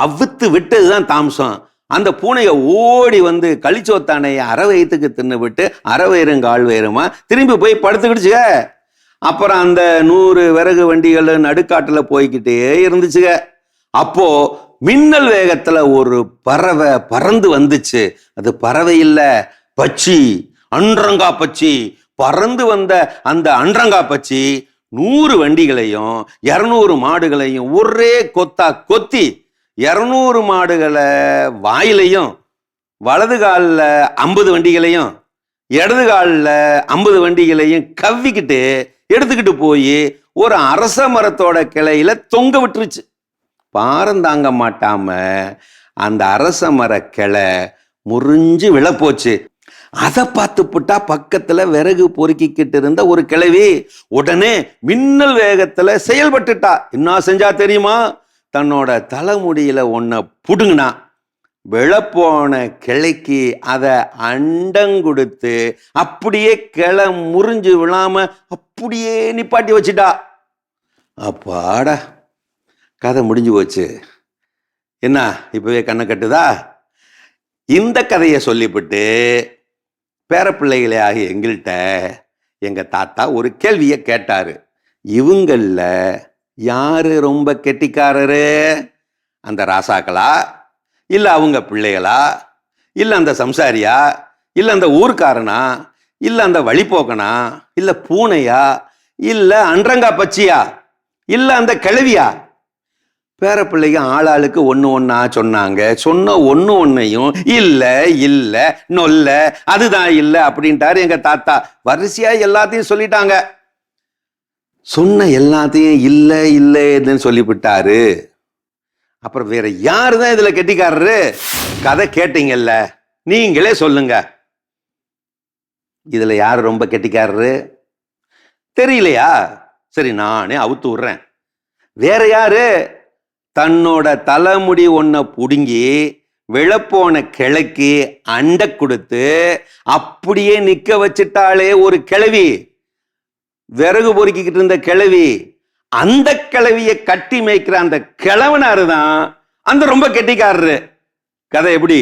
அவுத்து விட்டதுதான் தாமசம். அந்த பூனையை ஓடி வந்து கழிச்சோத்தானைய அரை வயிற்றுக்கு தின்னு விட்டு அரை வயிறும் கால் வயிறுமா திரும்பி போய் படுத்துக்கிடுச்சுக. அப்புறம் அந்த 100 விறகு வண்டிகள் நடுக்காட்டுல போய்கிட்டே இருந்துச்சுங்க. அப்போ மின்னல் வேகத்துல ஒரு பறவை பறந்து வந்துச்சு. அது பறவை இல்ல, பச்சி, அன்றங்கா பச்சி. பறந்து வந்த அந்த அன்றங்கா பச்சி 100 வண்டிகளையும் 200 மாடுகளையும் ஒரே கொத்தா கொத்தி 200 மாடுகளை வாயிலையும், வலது காலில் 50 வண்டிகளையும் இடது காலில் 50 வண்டிகளையும் கவ்விக்கிட்டு எடுத்துக்கிட்டு போய் ஒரு அரச மரத்தோட கிளையில தொங்க விட்டுருச்சு. பாரம் தாங்க மாட்டாம அந்த அரச மர கிளை முறிஞ்சு விழப்போச்சு. அதை பார்த்து புட்டா பக்கத்துல விறகு பொறுக்கிக்கிட்டு இருந்த ஒரு கிழவி உடனே மின்னல் வேகத்துல செயல்பட்டுட்டா. என்ன செஞ்சா தெரியுமா? தன்னோட தலைமுடியில ஒன்ன புடுங்கினா. விழப்போன கிளைக்கு அதை அண்டங்குடுத்து அப்படியே கிளை முறிஞ்சு விழாம அப்படியே நிப்பாட்டி வச்சிட்டா. அப்பாடா, கதை முடிஞ்சு போச்சு. என்ன இப்பவே கண்ணை கட்டுதா? இந்த கதையை சொல்லிவிட்டு பேரப்பிள்ளைகளே ஆகிய எங்கள்கிட்ட எங்க தாத்தா ஒரு கேள்வியை கேட்டாரு. இவங்கள யாரு ரொம்ப கெட்டிக்காரரு? அந்த ராசாக்களா, இல்ல அவங்க பிள்ளைகளா, இல்ல அந்த சம்சாரியா, இல்ல அந்த ஊர்க்காரனா, இல்ல அந்த வழிபோக்கனா, இல்ல பூனையா, இல்ல அன்றங்கா பச்சியா, இல்ல அந்த கிழவியா? பேரப்பிள்ளைங்க ஆளாளுக்கு ஒண்ணு ஒன்னா சொன்னாங்க. சொன்ன ஒன்னையும் இல்ல இல்ல நொல்ல அதுதான் இல்ல அப்படின்ட்டாரு எங்க தாத்தா. வரிசையா எல்லாத்தையும் சொல்லிட்டாங்க. சொன்ன எல்லாத்தையும் இல்ல இல்லன்னு சொல்லிவிட்டாரு. அப்புறம் வேற யாருதான் இதுல கெட்டிக்காரரு? கதை கேட்டீங்கல்ல, நீங்களே சொல்லுங்க. இதுல யாரு ரொம்ப கெட்டிக்காரரு? தெரியலையா? சரி, நானே அவுத்து விடுறேன். வேற யாரு? தன்னோட தலைமுடி ஒன்ன புடுங்கி விழப்போன கிளைக்கு அண்டை கொடுத்து அப்படியே நிக்க வச்சிட்டாலே ஒரு கிழவி, விறகு பொறுக்கிக்கிட்டு இருந்த கிழவி. அந்த கிழவியை கட்டி மேய்க்கிற அந்த கிழவனாரு தான் அந்த ரொம்ப கெட்டிக்காரரு. கதை எப்படி?